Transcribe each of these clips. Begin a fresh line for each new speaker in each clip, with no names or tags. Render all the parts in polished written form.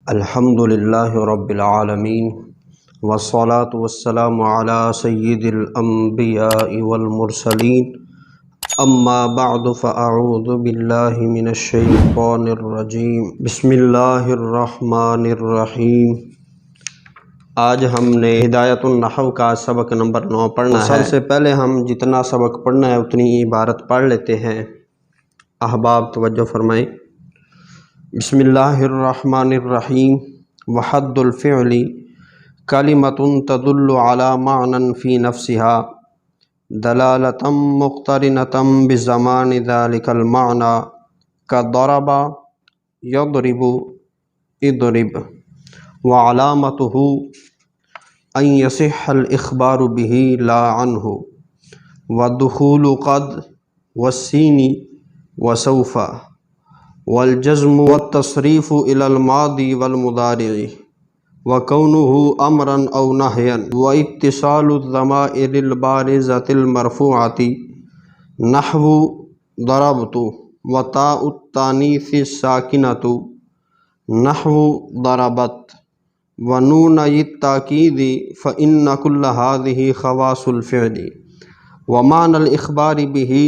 الحمد للہ رب العالمین والصلاة والسلام علی سید الانبیاء والمرسلین اما بعد فاعوذ باللہ من الشیطان الرجیم بسم اللہ الرحمن الرحیم۔ آج ہم نے ہدایت النحو کا سبق نمبر 9 پڑھنا ہے۔ سب سے پہلے ہم جتنا سبق پڑھنا ہے اتنی عبارت پڑھ لیتے ہیں۔ احباب توجہ فرمائیں۔ بسم اللہ الرحمن الرحیم۔ وحد الفعل کلمۃ تدل علی معنی فی نفسها دلالۃ مقترنۃ بزمان ذلک المعنی کضرب یضرب اضرب، وعلامتہ ان یصح الاخبار به لا عنہ، ودخول قد والسین وسوف، والجزم والتصریف الى الماضی والمضارع، وکونہ امرا او نہیا، واتصال الضمائر البارزۃ المرفوعۃ نحو ضربت، وتاء التانیث الساکنۃ نحو ضربت، ونون التاکید فإن كل هذه خواص الفعل، ومعنى الإخبار به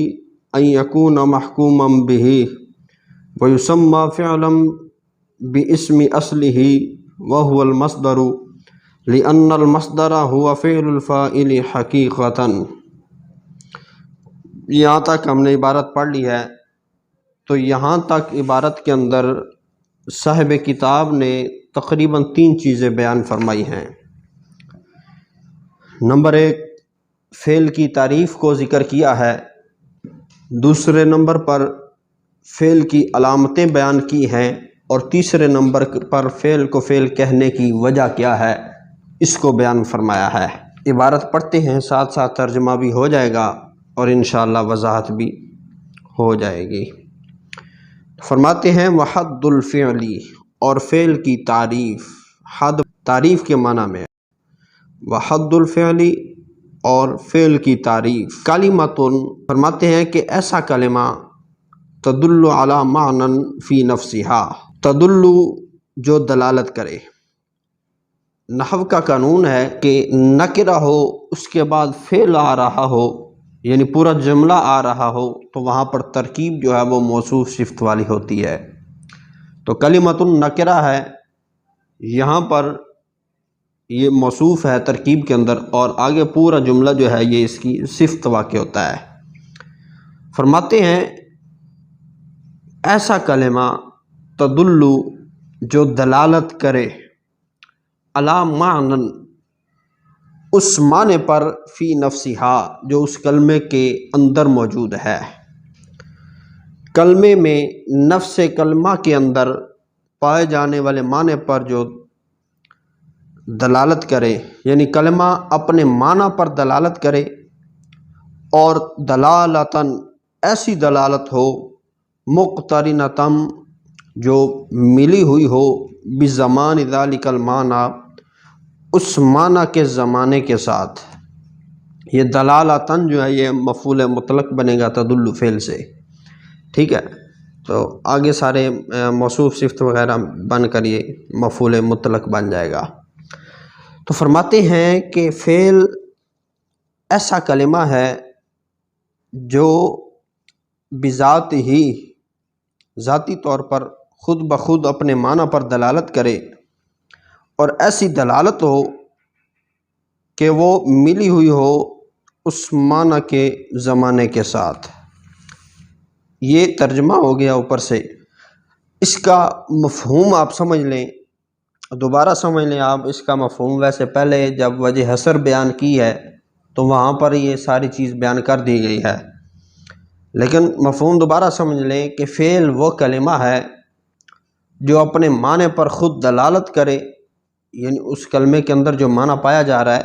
أن يكون محكوما به، ويسمى فعلا باسم أصله وهو المصدر، لأن المصدر هو فعل الفاعل حقيقة۔ یہاں تک ہم نے عبارت پڑھ لی ہے، تو یہاں تک عبارت کے اندر صاحب کتاب نے تقریباً 3 چیزیں بیان فرمائی ہیں۔ نمبر 1، فعل کی تعریف کو ذکر کیا ہے۔ دوسرے نمبر پر فعل کی علامتیں بیان کی ہیں، اور تیسرے نمبر پر فعل کو فعل کہنے کی وجہ کیا ہے اس کو بیان فرمایا ہے۔ عبارت پڑھتے ہیں، ساتھ ساتھ ترجمہ بھی ہو جائے گا اور انشاءاللہ وضاحت بھی ہو جائے گی۔ فرماتے ہیں وحد الفعل، اور فعل کی تعریف۔ حد تعریف کے معنی میں، وحد الفعل اور فعل کی تعریف۔ کلمۃ، فرماتے ہیں کہ ایسا کلمہ تدل علی معنی فی نفسها، تدل جو دلالت کرے۔ نحو کا قانون ہے کہ نکرہ ہو اس کے بعد فعل آ رہا ہو، یعنی پورا جملہ آ رہا ہو، تو وہاں پر ترکیب جو ہے وہ موصوف صفت والی ہوتی ہے۔ تو کلمۃ نکرہ ہے، یہاں پر یہ موصوف ہے ترکیب کے اندر، اور آگے پورا جملہ جو ہے یہ اس کی صفت واقع ہوتا ہے۔ فرماتے ہیں ایسا کلمہ تدل جو دلالت کرے علی معنی اس معنی پر فی نفسها جو اس کلمے کے اندر موجود ہے۔ کلمے میں نفس کلمہ کے اندر پائے جانے والے معنی پر جو دلالت کرے، یعنی کلمہ اپنے معنی پر دلالت کرے، اور دلالتاً ایسی دلالت ہو مقترنتم جو ملی ہوئی ہو بزمان ذالک المعنی اس معنی کے زمانے کے ساتھ۔ یہ دلالتاً جو ہے یہ مفعول مطلق بنے گا تدل فعل سے، ٹھیک ہے؟ تو آگے سارے موصوف صفت وغیرہ بن کر یہ مفعول مطلق بن جائے گا۔ تو فرماتے ہیں کہ فعل ایسا کلمہ ہے جو بذات ہی، ذاتی طور پر خود بخود اپنے معنی پر دلالت کرے، اور ایسی دلالت ہو کہ وہ ملی ہوئی ہو اس معنی کے زمانے کے ساتھ۔ یہ ترجمہ ہو گیا اوپر سے۔ اس کا مفہوم آپ سمجھ لیں، دوبارہ سمجھ لیں آپ اس کا مفہوم۔ ویسے پہلے جب وجہ حصر بیان کی ہے تو وہاں پر یہ ساری چیز بیان کر دی گئی ہے، لیکن مفہوم دوبارہ سمجھ لیں کہ فعل وہ کلمہ ہے جو اپنے معنی پر خود دلالت کرے، یعنی اس کلمے کے اندر جو معنی پایا جا رہا ہے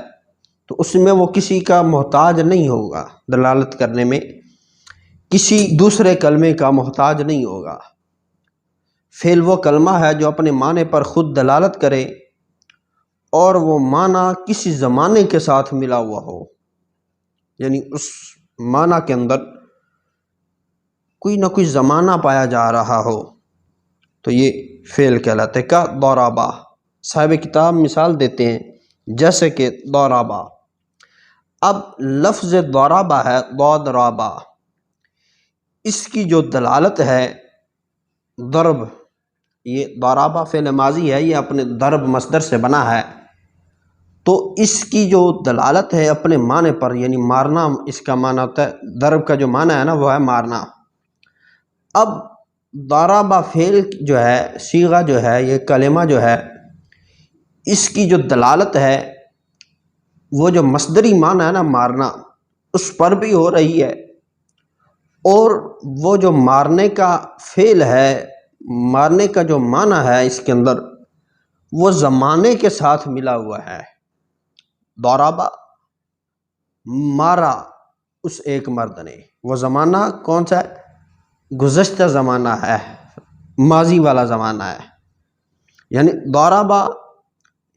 تو اس میں وہ کسی کا محتاج نہیں ہوگا، دلالت کرنے میں کسی دوسرے کلمے کا محتاج نہیں ہوگا۔ فعل وہ کلمہ ہے جو اپنے معنی پر خود دلالت کرے، اور وہ معنی کسی زمانے کے ساتھ ملا ہوا ہو، یعنی اس معنی کے اندر کوئی نہ کوئی زمانہ پایا جا رہا ہو۔ تو یہ فعل کہلاتے کا ضربا۔ صاحب کتاب مثال دیتے ہیں جیسے کہ ضربا۔ اب لفظ ضربا ہے ضربا، اس کی جو دلالت ہے ضرب، یہ ضربا فعل ماضی ہے، یہ اپنے ضرب مصدر سے بنا ہے، تو اس کی جو دلالت ہے اپنے معنی پر، یعنی مارنا اس کا معنی ہوتا ہے، ضرب کا جو معنی ہے نا وہ ہے مارنا۔ اب ضربا فعل جو ہے، صیغہ جو ہے، یہ کلمہ جو ہے، اس کی جو دلالت ہے وہ جو مصدری معنی ہے نا مارنا، اس پر بھی ہو رہی ہے، اور وہ جو مارنے کا فعل ہے، مارنے کا جو معنی ہے اس کے اندر، وہ زمانے کے ساتھ ملا ہوا ہے۔ ضربا، مارا اس ایک مرد نے، وہ زمانہ کون سا ہے؟ گزشتہ زمانہ ہے، ماضی والا زمانہ ہے۔ یعنی ضربا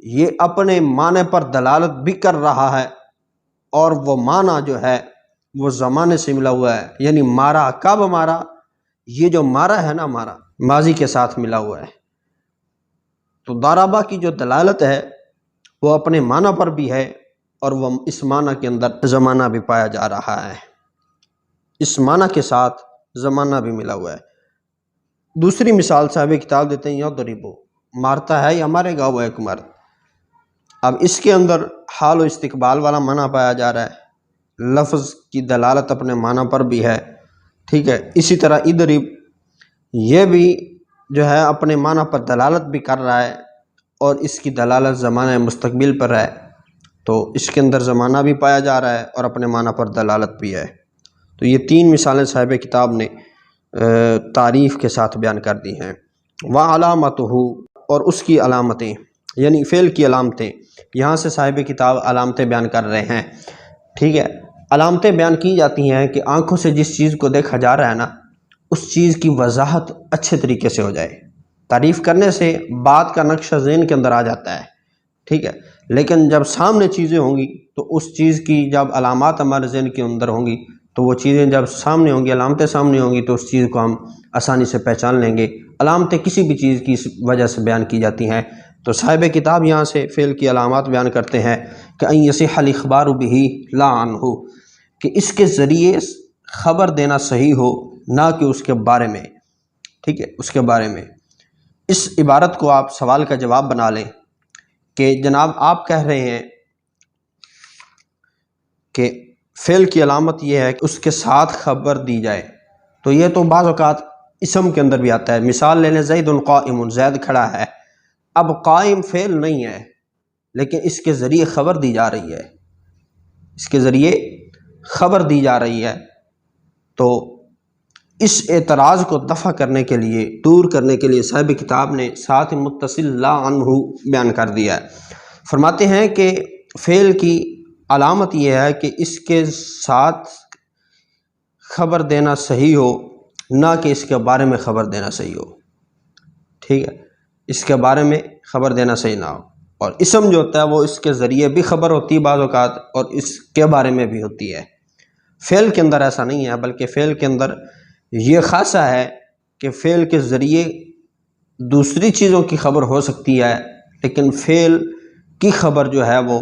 یہ اپنے معنی پر دلالت بھی کر رہا ہے، اور وہ معنی جو ہے وہ زمانے سے ملا ہوا ہے، یعنی مارا، کب مارا؟ یہ جو مارا ہے نا، مارا ماضی کے ساتھ ملا ہوا ہے۔ تو ضربا کی جو دلالت ہے وہ اپنے معنی پر بھی ہے، اور وہ اس معنی کے اندر زمانہ بھی پایا جا رہا ہے، اس معنی کے ساتھ زمانہ بھی ملا ہوا ہے۔ دوسری مثال صاحب کتاب دیتے ہیں یضربو، مارتا ہے یا مارے گا وہ ایک مرد۔ اب اس کے اندر حال و استقبال والا معنی پایا جا رہا ہے، لفظ کی دلالت اپنے معنی پر بھی ہے، ٹھیک ہے۔ اسی طرح اضرب، یہ بھی جو ہے اپنے معنی پر دلالت بھی کر رہا ہے، اور اس کی دلالت زمانہ مستقبل پر ہے، تو اس کے اندر زمانہ بھی پایا جا رہا ہے اور اپنے معنی پر دلالت بھی ہے۔ تو یہ تین مثالیں صاحب کتاب نے تعریف کے ساتھ بیان کر دی ہیں۔ وعلامتہ، اور اس کی علامتیں، یعنی فعل کی علامتیں، یہاں سے صاحب کتاب علامتیں بیان کر رہے ہیں، ٹھیک ہے۔ علامتیں بیان کی جاتی ہیں کہ آنکھوں سے جس چیز کو دیکھا جا رہا ہے نا، اس چیز کی وضاحت اچھے طریقے سے ہو جائے۔ تعریف کرنے سے بات کا نقشہ ذہن کے اندر آ جاتا ہے، ٹھیک ہے، لیکن جب سامنے چیزیں ہوں گی تو اس چیز کی جب علامات ہمارے ذہن کے اندر ہوں گی تو وہ چیزیں جب سامنے ہوں گی، علامتیں سامنے ہوں گی، تو اس چیز کو ہم آسانی سے پہچان لیں گے۔ علامتیں کسی بھی چیز کی وجہ سے بیان کی جاتی ہیں، تو صاحب کتاب یہاں سے فعل کی علامات بیان کرتے ہیں کہ ان یصح الاخبار بہ لا عنہ، کہ اس کے ذریعے خبر دینا صحیح ہو، نہ کہ اس کے بارے میں، ٹھیک ہے، اس کے بارے میں۔ اس عبارت کو آپ سوال کا جواب بنا لیں کہ جناب آپ کہہ رہے ہیں کہ فعل کی علامت یہ ہے کہ اس کے ساتھ خبر دی جائے، تو یہ تو بعض اوقات اسم کے اندر بھی آتا ہے۔ مثال لے لیں، زید قائم، زید کھڑا ہے۔ اب قائم فعل نہیں ہے، لیکن اس کے ذریعے خبر دی جا رہی ہے، اس کے ذریعے خبر دی جا رہی ہے، تو اس اعتراض کو دفع کرنے کے لیے، دور کرنے کے لیے صاحب کتاب نے ساتھ متصل لا عنہ بیان کر دیا ہے۔ فرماتے ہیں کہ فعل کی علامت یہ ہے کہ اس کے ساتھ خبر دینا صحیح ہو، نہ کہ اس کے بارے میں خبر دینا صحیح ہو، ٹھیک ہے، اس کے بارے میں خبر دینا صحیح نہ ہو۔ اور اسم جو ہوتا ہے وہ اس کے ذریعے بھی خبر ہوتی ہے بعض اوقات، اور اس کے بارے میں بھی ہوتی ہے۔ فعل کے اندر ایسا نہیں ہے، بلکہ فعل کے اندر یہ خاصہ ہے کہ فعل کے ذریعے دوسری چیزوں کی خبر ہو سکتی ہے، لیکن فعل کی خبر جو ہے وہ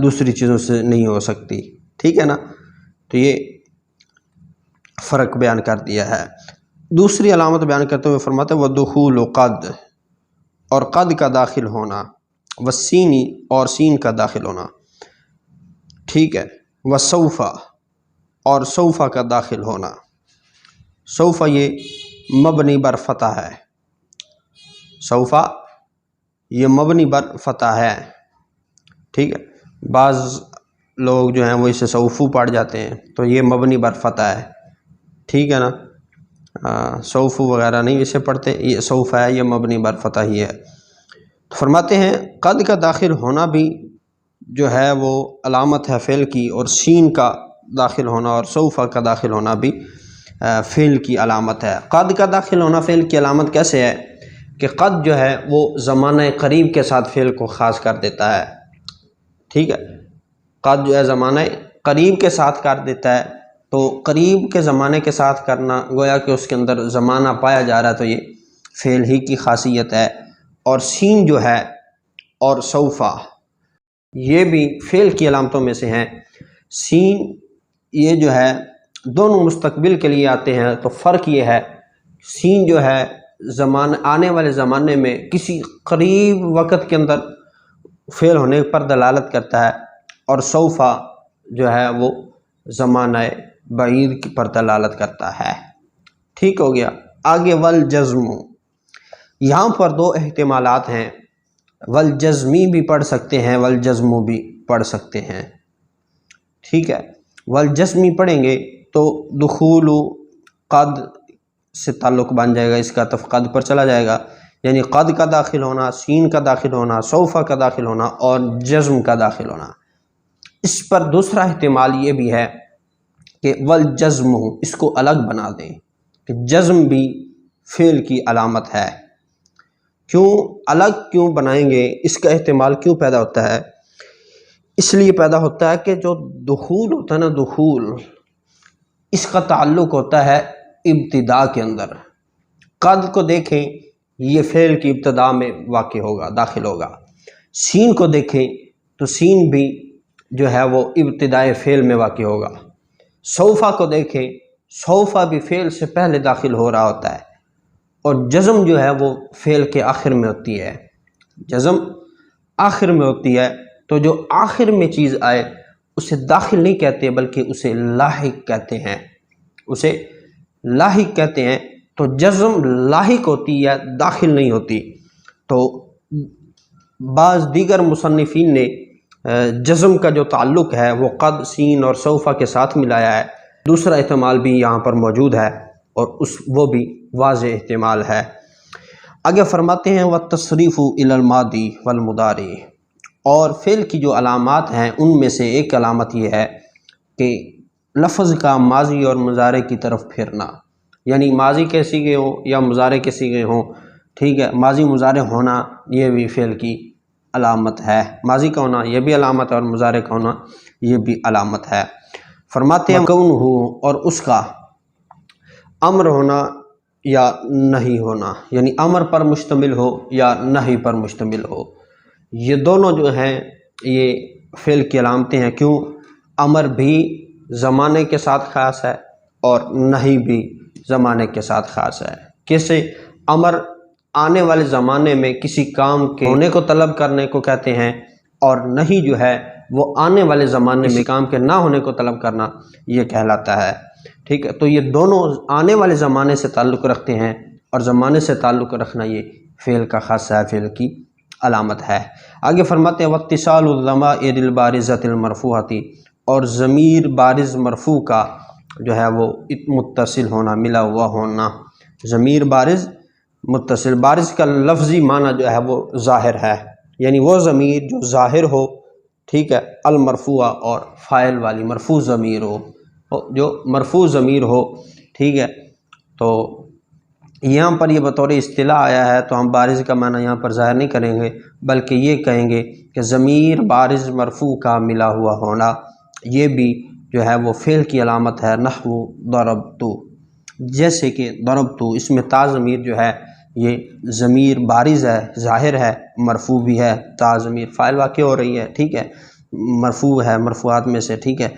دوسری چیزوں سے نہیں ہو سکتی، ٹھیک ہے نا۔ تو یہ فرق بیان کر دیا ہے۔ دوسری علامت بیان کرتے ہوئے فرماتے ہیں وَدُخُولُ قَدْ، اور قد کا داخل ہونا، وَالسِّینِ، اور سین کا داخل ہونا، ٹھیک ہے، وَسَوْفَ، اور سوف کا داخل ہونا۔ سوف یہ مبنی بر فتح ہے، سوف یہ مبنی بر فتح ہے، ٹھیک ہے۔ بعض لوگ جو ہیں وہ اسے سوفو پڑھ جاتے ہیں، تو یہ مبنی بر فتح ہے، ٹھیک ہے نا، سوفو وغیرہ نہیں اسے پڑھتے، یہ سوف ہے، یہ مبنی بر فتح ہی ہے۔ تو فرماتے ہیں قد کا داخل ہونا بھی جو ہے وہ علامت ہے فعل کی، اور سین کا داخل ہونا اور سوف کا داخل ہونا بھی فعل کی علامت ہے۔ قد کا داخل ہونا فعل کی علامت کیسے ہے کہ قد جو ہے وہ زمانہ قریب کے ساتھ فعل کو خاص کر دیتا ہے، ٹھیک ہے، قد جو ہے زمانہ قریب کے ساتھ کر دیتا ہے، تو قریب کے زمانے کے ساتھ کرنا گویا کہ اس کے اندر زمانہ پایا جا رہا ہے، تو یہ فعل ہی کی خاصیت ہے، اور سین جو ہے اور سوفا یہ بھی فعل کی علامتوں میں سے ہیں۔ سین یہ جو ہے دونوں مستقبل کے لیے آتے ہیں، تو فرق یہ ہے سین جو ہے آنے والے زمانے میں کسی قریب وقت کے اندر فعل ہونے پر دلالت کرتا ہے، اور سوفا جو ہے وہ زمانہ بعید پر دلالت کرتا ہے۔ ٹھیک ہو گیا۔ آگے والجزم، یہاں پر دو احتمالات ہیں، والجزمی بھی پڑھ سکتے ہیں، والجزم بھی پڑھ سکتے ہیں۔ ٹھیک ہے، والجزمی پڑھیں گے تو دخول قد سے تعلق بن جائے گا، اس کا عطف قد پر چلا جائے گا، یعنی قد کا داخل ہونا، سین کا داخل ہونا، سوفا کا داخل ہونا اور جزم کا داخل ہونا۔ اس پر دوسرا احتمال یہ بھی ہے کہ والجزم اس کو الگ بنا دیں کہ جزم بھی فعل کی علامت ہے۔ کیوں الگ کیوں بنائیں گے، اس کا احتمال کیوں پیدا ہوتا ہے؟ اس لیے پیدا ہوتا ہے کہ جو دخول ہوتا ہے نا، دخول اس کا تعلق ہوتا ہے ابتدا کے اندر۔ قد کو دیکھیں یہ فعل کی ابتدا میں واقع ہوگا، داخل ہوگا۔ سین کو دیکھیں تو سین بھی جو ہے وہ ابتدائے فعل میں واقع ہوگا۔ سوفا کو دیکھیں، سوفا بھی فعل سے پہلے داخل ہو رہا ہوتا ہے، اور جزم جو ہے وہ فعل کے آخر میں ہوتی ہے، جزم آخر میں ہوتی ہے۔ تو جو آخر میں چیز آئے اسے داخل نہیں کہتے بلکہ اسے لاحق کہتے ہیں، اسے لاحق کہتے ہیں۔ تو جزم لاحق ہوتی ہے، داخل نہیں ہوتی۔ تو بعض دیگر مصنفین نے جزم کا جو تعلق ہے وہ قد، سین اور سوفا کے ساتھ ملایا ہے۔ دوسرا احتمال بھی یہاں پر موجود ہے، اور وہ بھی واضح احتمال ہے۔ آگے فرماتے ہیں وَالتصریف الی الماضی والمضارع، اور فعل کی جو علامات ہیں ان میں سے ایک علامت یہ ہے کہ لفظ کا ماضی اور مضارع کی طرف پھرنا، یعنی ماضی کے صیغے ہوں یا مضارع کے صیغے ہوں، ٹھیک ہے، ماضی مضارع ہونا یہ بھی فعل کی علامت ہے، ماضی کا ہونا یہ بھی علامت ہے اور مضارع کا ہونا یہ بھی علامت ہے۔ فرماتے ہیں کون ہو، اور اس کا امر ہونا یا نہیں ہونا، یعنی امر پر مشتمل ہو یا نہیں پر مشتمل ہو، یہ دونوں جو ہیں یہ فعل کی علامتیں ہیں۔ کیوں؟ امر بھی زمانے کے ساتھ خاص ہے اور نہیں بھی زمانے کے ساتھ خاص ہے۔ کیسے؟ امر آنے والے زمانے میں کسی کام کے ہونے کو طلب کرنے کو کہتے ہیں، اور نہیں جو ہے وہ آنے والے زمانے میں کام کے نہ ہونے کو طلب کرنا یہ کہلاتا ہے۔ ٹھیک ہے، تو یہ دونوں آنے والے زمانے سے تعلق رکھتے ہیں، اور زمانے سے تعلق رکھنا یہ فعل کا خاصہ ہے، فعل کی علامت ہے۔ آگے فرماتے ہیں واتصال الضمائر البارزۃ المرفوعۃ، اور ضمیر بارز مرفوع کا جو ہے وہ متصل ہونا، ملا ہوا ہونا۔ ضمیر بارز متصل، بارز کا لفظی معنی جو ہے وہ ظاہر ہے، یعنی وہ ضمیر جو ظاہر ہو، ٹھیک ہے، المرفوعہ اور فاعل والی مرفوع ضمیر ہو، جو مرفوع ضمیر ہو، ٹھیک ہے۔ تو یہاں پر یہ بطور اصطلاح آیا ہے، تو ہم بارز کا معنی یہاں پر ظاہر نہیں کریں گے، بلکہ یہ کہیں گے کہ ضمیر بارز مرفوع کا ملا ہوا ہونا یہ بھی جو ہے وہ فعل کی علامت ہے۔ نحو ضربت، جیسے کہ ضربت، اس میں تا ضمیر جو ہے یہ ضمیر بارز ہے، ظاہر ہے، مرفوع بھی ہے، تا ضمیر فاعل واقع ہو رہی ہے، ٹھیک ہے، مرفوع ہے، مرفوعات میں سے، ٹھیک ہے۔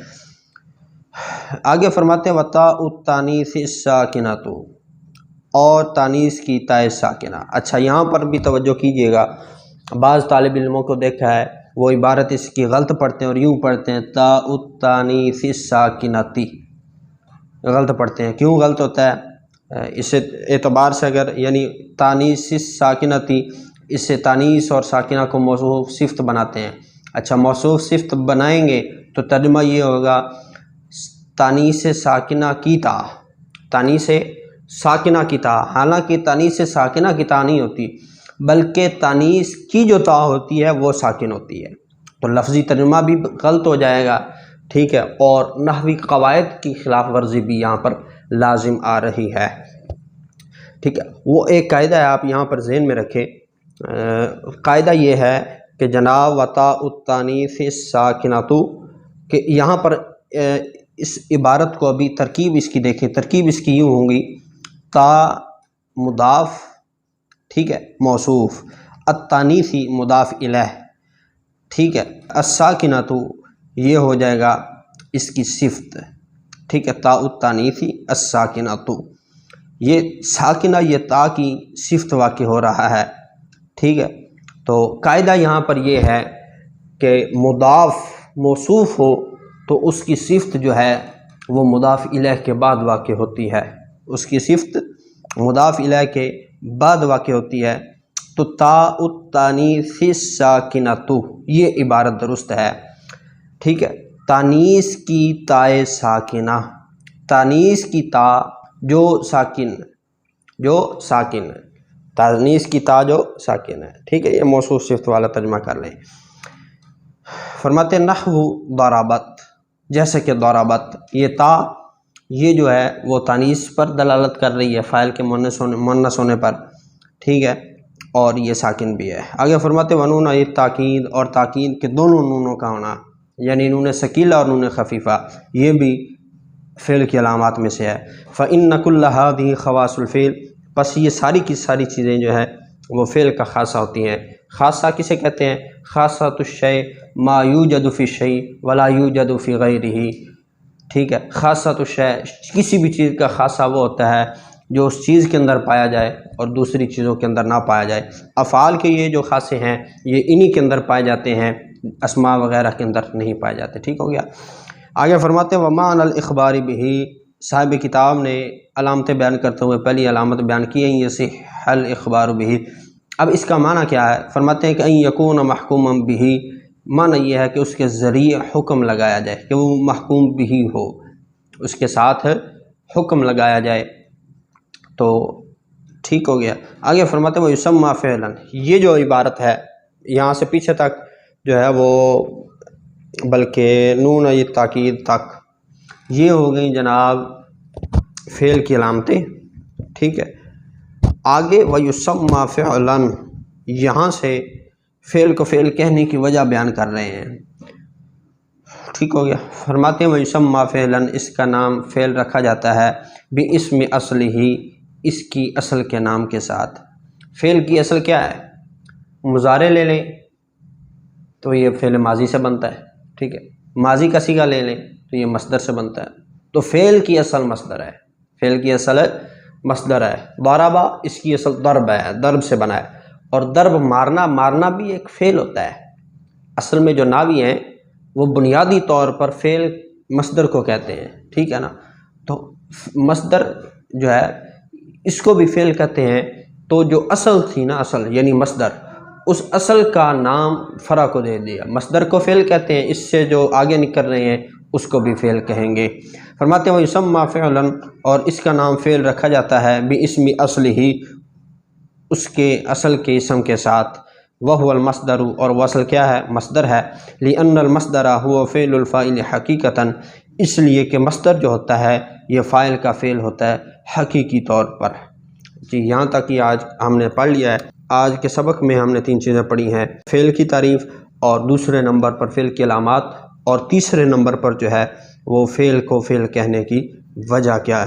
آگے فرماتے ہیں وَتَاءُ التَّانِیثِ السَّاکِنَۃُ، اور تانیث کی تائے ساکنہ۔ اچھا یہاں پر بھی توجہ کیجئے گا، بعض طالب علموں کو دیکھا ہے وہ عبارت اس کی غلط پڑھتے ہیں اور یوں پڑھتے ہیں تاء التانیث الساکنۃ، غلط پڑھتے ہیں۔ کیوں غلط ہوتا ہے؟ اس اعتبار سے اگر یعنی تانیث الساکنۃ، اس سے تانیث اور ساکنہ کو موصوف صفت بناتے ہیں۔ اچھا موصوف صفت بنائیں گے تو ترجمہ یہ ہوگا تانیث ساکنہ کی تا، تانیث ساکنہ کی تا، حالانکہ تانیث ساکنہ کی تا نہیں ہوتی بلکہ تانیث کی جو تا ہوتی ہے وہ ساکن ہوتی ہے، تو لفظی ترجمہ بھی غلط ہو جائے گا، ٹھیک ہے، اور نحوی قواعد کی خلاف ورزی بھی یہاں پر لازم آ رہی ہے، ٹھیک ہے۔ وہ ایک قاعدہ ہے، آپ یہاں پر ذہن میں رکھیں، قاعدہ یہ ہے کہ جناب وَتَاءُ التَّانِیثِ السَّاکِنَۃُ، کہ یہاں پر اس عبارت کو ابھی ترکیب اس کی دیکھیں، ترکیب اس کی یوں ہوگی تا مضاف ٹھیک ہے، موصوف، التانیثی مضاف الیہ، ٹھیک ہے، الساکنۃ یہ ہو جائے گا اس کی صفت، ٹھیک ہے، تا التانیثی الساکنۃ، یہ ساکنہ یہ تا کی صفت واقع ہو رہا ہے، ٹھیک ہے۔ تو قاعدہ یہاں پر یہ ہے کہ مضاف موصوف ہو تو اس کی صفت جو ہے وہ مضاف الیہ کے بعد واقع ہوتی ہے، اس کی صفت مضاف الیہ کے بعد واقع ہوتی ہے۔ تو تا التانیث الساکنۃ یہ عبارت درست ہے، ٹھیک ہے۔ تانیث کی تائے ساکنہ، تانیث کی تا جو ساکن ہے، تانیث کی تا جو ساکن ہے، ٹھیک ہے، یہ موصوف صفت والا ترجمہ کر لیں۔ فرماتے نحو ضربت، جیسے کہ ضربت، یہ تا یہ جو ہے وہ تانیث پر دلالت کر رہی ہے، فاعل کے مؤنث ہونے پر، ٹھیک ہے، اور یہ ساکن بھی ہے۔ آگے فرماتے ونون یہ تاکید، اور تاکید کے دونوں نونوں کا ہونا، یعنی نون ثقیلہ اور نون خفیفہ، یہ بھی فعل کی علامات میں سے ہے۔ فإن كل هذه خواص الفعل، بس یہ ساری کی ساری چیزیں جو ہے وہ فعل کا خاصہ ہوتی ہیں۔ خاصہ کسے کہتے ہیں؟ خاصۃ الشیء ما یوجد فی الشیء ولا یوجد فی غیرہ، ٹھیک ہے۔ خاصۃ الشیء کسی بھی چیز کا خاصہ وہ ہوتا ہے جو اس چیز کے اندر پایا جائے اور دوسری چیزوں کے اندر نہ پایا جائے۔ افعال کے یہ جو خاصے ہیں یہ انہی کے اندر پائے جاتے ہیں، اسماء وغیرہ کے اندر نہیں پائے جاتے، ٹھیک ہو گیا۔ آگے فرماتے ومعنی الاخبار بہ، صاحب کتاب نے علامتیں بیان کرتے ہوئے پہلی علامت بیان کی ہے یصح الاخبار بہ۔ اب اس کا معنی کیا ہے؟ فرماتے ہیں کہ ان یکون محکوما بہ، معنی یہ ہے کہ اس کے ذریعے حکم لگایا جائے، کہ وہ محکوم بہ ہو، اس کے ساتھ حکم لگایا جائے، تو ٹھیک ہو گیا۔ آگے فرماتے وہ یسمى فعلا، یہ جو عبارت ہے یہاں سے پیچھے تک جو ہے وہ بلکہ نون یہ تاکید تک یہ ہو گئی جناب فعل کی علامتیں، ٹھیک ہے۔ آگے وَيُسَمَّى فِعْلًا، یہاں سے فعل کو فعل کہنے کی وجہ بیان کر رہے ہیں، ٹھیک ہو گیا۔ فرماتے ہیں وَيُسَمَّى فِعْلًا، اس کا نام فعل رکھا جاتا ہے بِاسْمِ اصلہ، اس کی اصل کے نام کے ساتھ۔ فعل کی اصل کیا ہے؟ مضارع لے لیں تو یہ فعل ماضی سے بنتا ہے، ٹھیک ہے، ماضی کا صیغہ لے لیں تو یہ مصدر سے بنتا ہے، تو فعل کی اصل مصدر ہے، فعل کی اصل مصدر ہے۔ ضربہ اس کی اصل ضرب ہے، ضرب سے بنا ہے، اور ضرب مارنا بھی ایک فعل ہوتا ہے۔ اصل میں جو ناوی ہیں وہ بنیادی طور پر فعل مصدر کو کہتے ہیں، ٹھیک ہے نا، تو مصدر جو ہے اس کو بھی فعل کہتے ہیں۔ تو جو اصل تھی نا، اصل یعنی مصدر، اس اصل کا نام فرع کو دے دیا، مصدر کو فعل کہتے ہیں، اس سے جو آگے نکل رہے ہیں اس کو بھی فعل کہیں گے۔ فرماتے ہیں وَيُسَمَّى فِعْلًا، اور اس کا نام فعل رکھا جاتا ہے بِاسْمِ اصلہ، اس کے اصل کے اسم کے ساتھ، وَهُوَ الْمَصْدَرُ، اور وہ اصل کیا ہے؟ مصدر ہے۔ لِأَنَّ الْمَصْدَرَ هُوَ فِعْلُ الْفَاعِلِ حَقِيقَةً، اس لیے کہ مصدر جو ہوتا ہے یہ فاعل کا فعل ہوتا ہے حقیقی طور پر۔ جی یہاں تک یہ آج ہم نے پڑھ لیا ہے۔ آج کے سبق میں ہم نے 3 چیزیں پڑھی ہیں، فعل کی تعریف، اور دوسرے نمبر پر فعل کی علامات، اور تیسرے نمبر پر جو ہے وہ فعل کو فعل کہنے کی وجہ کیا ہے۔